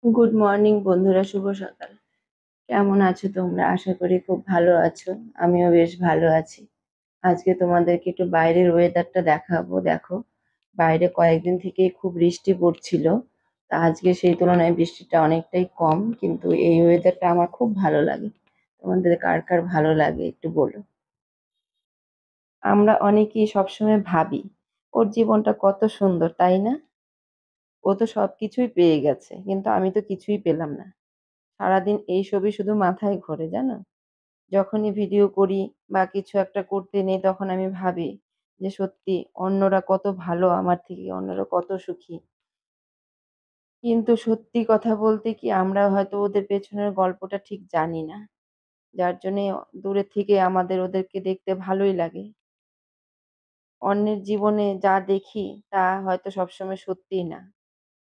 Good morning বন্ধুরা, শুভ সকাল। কেমন আছো তোমরা? আশা করি খুব ভালো আছো। আমিও বেশ ভালো আছি। আজকে তোমাদেরকে একটু বাইরের ওয়েদারটা দেখাবো। দেখো, বাইরে কয়েকদিন থেকেই খুব বৃষ্টি পড়ছিল। তা আজকে সেই তুলনায় বৃষ্টিটা অনেকটাই কম, কিন্তু এই ওয়েদারটা আমার খুব ভালো লাগে। তোমাদের কার কার ভালো লাগে একটু বলো। আমরা অনেকেই সবসময় ভাবি ওর জীবনটা কত সুন্দর, তাই না? ও তো সবকিছুই পেয়ে গেছে, কিন্তু আমি তো কিছুই পেলাম না। সারাদিন এইসবই শুধু মাথায় ঘোরে, জানো। যখনই ভিডিও করি বা কিছু একটা করতে নেই, তখন আমি ভাবি যে সত্যি অন্যরা কত ভালো আমার থেকে, অন্যরা কত সুখী। কিন্তু সত্যি কথা বলতে কি, আমরা হয়তো ওদের পেছনের গল্পটা ঠিক জানি না, যার জন্যে দূরে থেকে আমাদের ওদেরকে দেখতে ভালোই লাগে। অন্যের জীবনে যা দেখি তা হয়তো সবসময় সত্যিই না,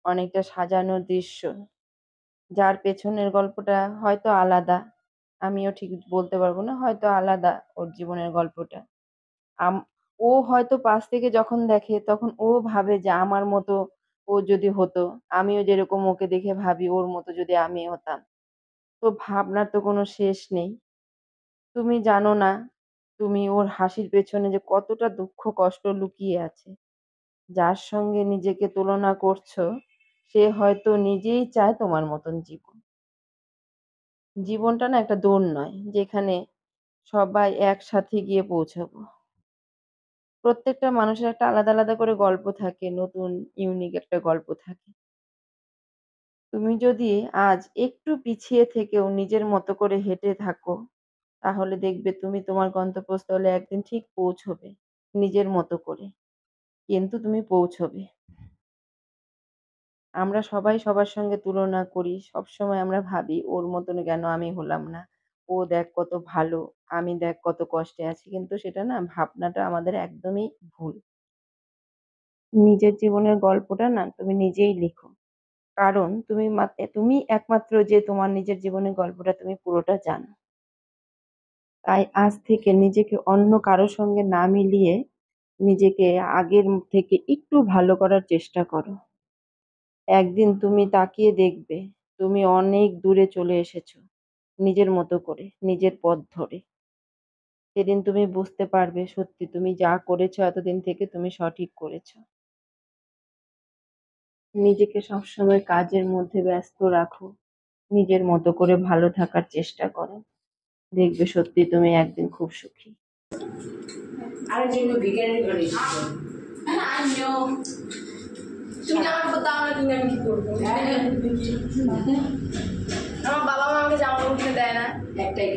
অনেকটা সাজানো দৃশ্য, যার পেছনের গল্পটা হয়তো আলাদা। আমিও ঠিক বলতে পারবো না, হয়তো আলাদা ওর জীবনের গল্পটা। আম ও হয়তো পাশ থেকে যখন দেখে, তখন ও ভাবে যে আমার মতো ও যদি হতো, আমিও যেরকম ওকে দেখে ভাবি ওর মতো যদি আমি হতাম। তো ভাবনার তো কোনো শেষ নেই। তুমি জানো না, তুমি ওর হাসির পেছনে যে কতটা দুঃখ কষ্ট লুকিয়ে আছে। যার সঙ্গে নিজেকে তুলনা করছো, সে হয়তো নিজেই চায় তোমার মতন জীবন। জীবনটা না একটা দৌড় নয়, যেখানে সবাই একসাথে গিয়ে পৌঁছাবো। প্রত্যেকটা মানুষের একটা আলাদা আলাদা করে গল্প থাকে, নতুন ইউনিক একটা গল্প থাকে। তুমি যদি আজ একটু পিছিয়ে থেকেও নিজের মতো করে হেঁটে থাকো, তাহলে দেখবে তুমি তোমার গন্তব্যস্থলে একদিন ঠিক পৌঁছবে, নিজের মতো করে। কিন্তু তুমি পৌঁছবে। আমরা সবাই সবার সঙ্গে তুলনা করি, সবসময় আমরা ভাবি ওর মতন কেন আমি হলাম না, ও দেখ কত ভালো, আমি দেখ কত কষ্টে আছি। কিন্তু সেটা না, ভাবনাটা আমাদের একদমই ভুল। নিজের জীবনের গল্পটা না তুমি নিজেই লিখো। কারণ তুমি একমাত্র যে তোমার নিজের জীবনের গল্পটা তুমি পুরোটা জানো। তাই আজ থেকে নিজেকে অন্য কারো সঙ্গে না মিলিয়ে নিজেকে আগের থেকে একটু ভালো করার চেষ্টা করো। একদিন তুমি তাকিয়ে দেখবে তুমি অনেক দূরে চলে এসেছো, নিজের মতো করে, নিজের পথ ধরে। সেদিন তুমি বুঝতে পারবে সত্যি তুমি যা করেছো এতদিন থেকে তুমি সঠিক করেছো। নিজেকে সবসময় কাজের মধ্যে ব্যস্ত রাখো, নিজের মতো করে ভালো থাকার চেষ্টা করো। দেখবে সত্যি তুমি একদিন খুব সুখী। আরেকজন ভিখারির ঘরে তুমি জামা কাপড় দাও না, তুমি আমি কি করবো? আমার বাবা মা আমাকে জামা কাপড় কিনে দেয় না। একটাই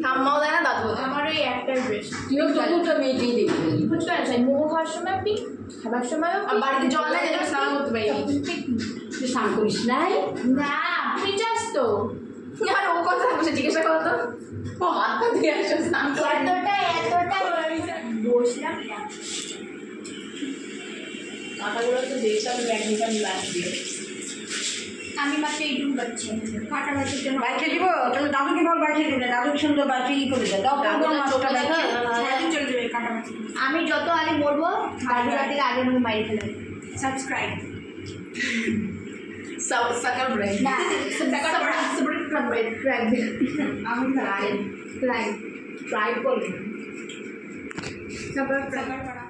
ঠাম্মাও দেয় না, দাদু। আমার ওই একটাই ড্রেস। তুইও তো মেয়েকেই দেখবি। বুঝতে পারছি, মোমো খাওয়ার সময় পিক, খাবার সময় বাড়িতে জল নেই, যেটা স্নান করতে পারি। তুই স্নান করিস নাই? না, তুই যাস তো। আর ও কথা বসে জিজ্ঞাসা করতো, ও হাত পা দিয়ে আসো স্নান করে। এতটা বসলাম কাঁটাগুলো তো দেখলাম ম্যাগনেটাম লাগবে। আমি মাত্র এইটুকু পাচ্ছি, কাঁটা বাচ্চার জন্য বাইকে দিব। তাহলে দাদুকে বল বাইকে দিবে, দাদু সুন্দর বাইকে ই করে দেয়। চলে যাবে কাঁটা বাচ্চা। আমি যত আগে মরবো দাদুরা থেকে আগে মনে মাইরে ফেলে। সাবস্ক্রাইব সাকার ব্রেক না, সাকার ব্রেক ট্রাই। আমি ট্রাই করব সাকার করা।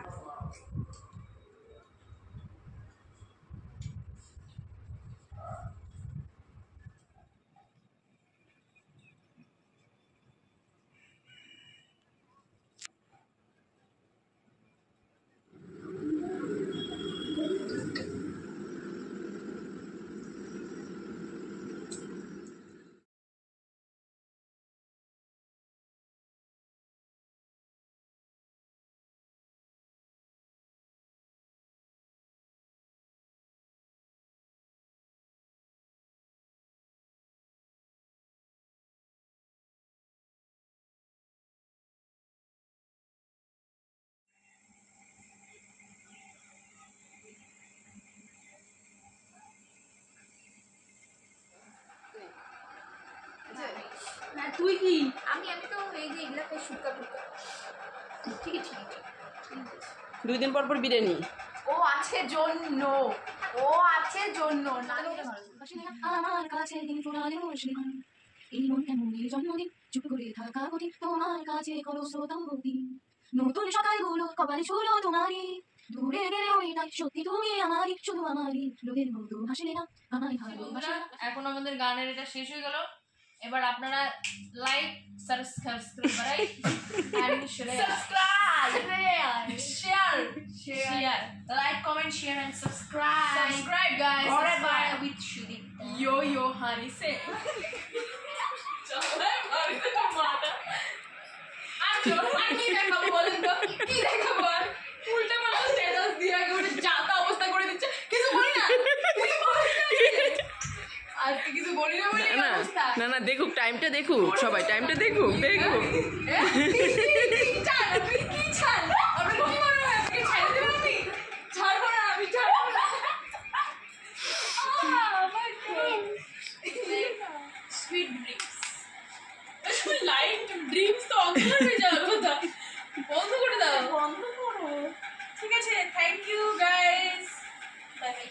না তুই কি? আমি তো এই যে এগুলাকে শুকা টুকা। ঠিক আছে, ঠিক আছে। 2 দিন পর পর বিরিয়ানি। ও আছে জন্য, ও আছে জন্য। আমার কাছে দিন ফুরালেও সেদিন এই মন কেমনের জন্মদিন চুপ করে থাকা কঠিন তোমার কাছে করো শ্রোতাঙ্গতি নতুন সকালগুলো কপালে ছিল তোমারই দূরে গেলেও এটাই সত্যি তুমি আমারই শুধু আমারই লোকের মতো হাসলে না আমায় ভালোবাসা। এখন আমাদের গানের এটা শেষ হয়ে গেল। এবার আপনারা like subscribe share like comment share and subscribe guys with Shudita yo honey say আমি দেখাবো বলেন তো কি দেখাবো আর উল্টা পাল্টা স্ট্যাটাস দিয়ে আগে ওটা যাতা অবস্থা করে দিচ্ছে কিছু বলি না আজকে কিছু বলি না বলে অবস্থা না না দেখুক টাইমটা দেখুক সবাই টাইমটা দেখুক দেখুক আমি কি বলবো আপনি ছেড়ে দেবেন আপনি ছাড়বো না আমি ছাড়বো না সুইট ড্রিমস লাইট ড্রিমস তো অন্ধকার হয়ে যাবে কথা বন্ধ করে দাও বন্ধ করো ঠিক আছে thank you guys bye bye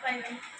bye by